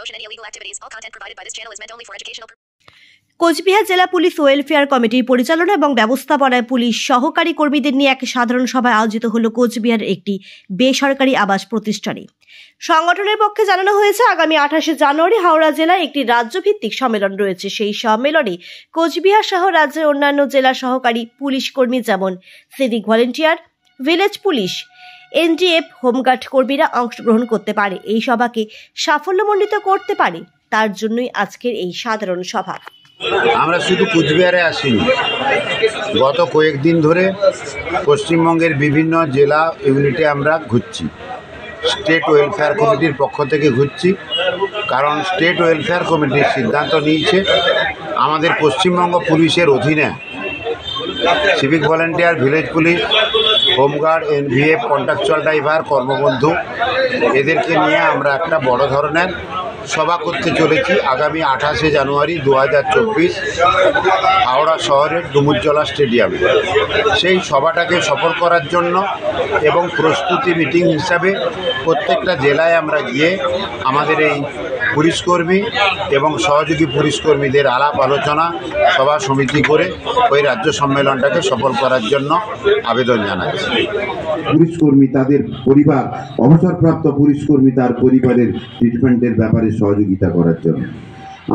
promotion any illegal activities. All content provided by this channel is meant only for educational purposes. Cooch Behar জেলা police welfare কমিটির পরিচালনা এবং ব্যবস্থাপনায় police সহকারী কর্মীদের নিয়ে এক সাধারণ সভায় আয়োজিত হলো কোচবিহারের একটি বেসরকারি আবাস প্রতিষ্ঠানে। সংগঠনের পক্ষে জানানো হয়েছে, আগামী 28শে জানুয়ারি হাওড়া জেলায় একটি রাজ্যভিত্তিক সম্মেলন রয়েছে। সেই সম্মেলনে কোচবিহার সহ রাজ্যের অন্যান্য জেলা সহকারী পুলিশ কর্মী যেমন civic volunteer, village police, NDF, home guard কর্মীরা অংশগ্রহণ করতে পারে। এই সভাকে সাফল্যমণ্ডিত করতে পারে, তার জন্যই আজকের এই সাধারণ সভা। আমরা শুধু কুচবিহারে আসিনি, গত কয়েকদিন ধরে পশ্চিমবঙ্গের বিভিন্ন জেলা ইউনিটে আমরা ঘুরছি। স্টেট ওয়েলফেয়ার কমিটির পক্ষ থেকে ঘুরছি, কারণ স্টেট ওয়েলফেয়ার কমিটির সিদ্ধান্ত নিয়েছে আমাদের পশ্চিমবঙ্গ পুলিশের অধীনে civic volunteer, village police, home guard, NVF, contractual driver, কর্মবন্ধু এদেরকে নিয়ে আমরা একটা বড় ধরনের সভা করতে চলেছি আগামী 28শে জানুয়ারি 2024 হাওড়া শহরের ডুমুরজলা স্টেডিয়ামে। সেই সভাটাকে সফল করার জন্য এবং প্রস্তুতি মিটিং হিসাবে প্রত্যেকটা জেলায় আমরা গিয়ে আমাদের এই পুলিশকর্মী এবং সহযোগী পুলিশকর্মীদের আলাপ আলোচনা সভা সমিতি করে ওই রাজ্য সম্মেলনটাকে সফল করার জন্য আবেদন জানাচ্ছি। পুলিশকর্মী, তাদের পরিবার, অবসরপ্রাপ্ত পুলিশকর্মী তার পরিবারের ট্রিটমেন্টের ব্যাপারে সহযোগিতা করার জন্য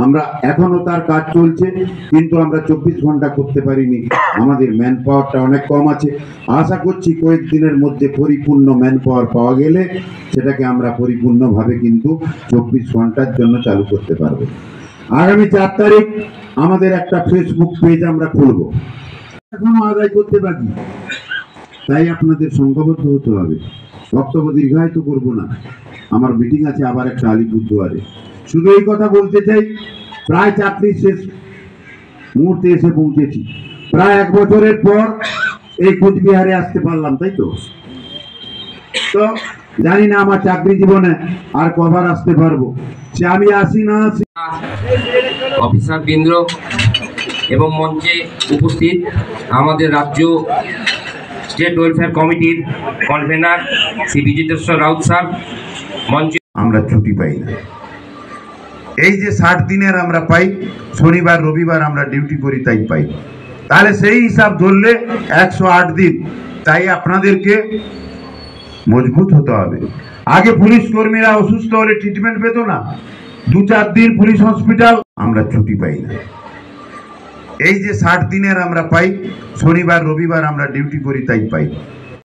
আমরা এখনও তার কাজ চলছে, কিন্তু আমরা 24 ঘন্টা করতে পারিনি। আমাদের ম্যান পাওয়ারটা অনেক কম আছে। আশা করছি কয়েকদিনের মধ্যে পরিপূর্ণ ম্যান পাওয়ার পাওয়া গেলে সেটাকে আমরা পরিপূর্ণভাবে কিন্তু 24 ঘন্টার জন্য চালু করতে পারবো। আগামী 4 তারিখ আমাদের একটা ফেসবুক পেজ আমরা খুলব। এখনো আদায় করতে বাকি, তাই আপনাদের সংঘবদ্ধ হতে হবে। বক্তব্য দীর্ঘায়িত করব না, আমার মিটিং আছে আবার একটা আলিপুরদুয়ারে। শুধু এই কথা বলতে চাই, প্রায় চাকরির শেষ মুহূর্তে এসে পৌঁছেছি। প্রায় 1 বছরের পর এই কোচবিহারে আসতে পারলাম, তাই তো জানি না আমার চাকরি জীবনে আর কবার আসতে পারবো। সে আমি আসি না আসি। অফিসার বৃন্দ এবং মঞ্চে উপস্থিত আমাদের রাজ্য স্টেট ওয়েলফেয়ার কমিটির কনভেনার শ্রী বিজিতেশ্বর রাউত স্যার, মঞ্চে আমরা ছুটি পাই না। এই যে 60 দিনের আমরা পাই, শনিবার রবিবার আমরা ডিউটি করি তাই পাই। তাহলে সেই হিসাব ধরলে 108 দিন। তাই আপনাদেরকে মজবুত হতে হবে। আগে পুলিশ কর্মীরা অসুস্থ হলে ট্রিটমেন্ট পেত না, 2-4 দিন পুলিশ হসপিটাল, আমরা ছুটি পাই না। এই যে 60 দিনের আমরা পাই, শনিবার রবিবার আমরা ডিউটি করি তাই পাই।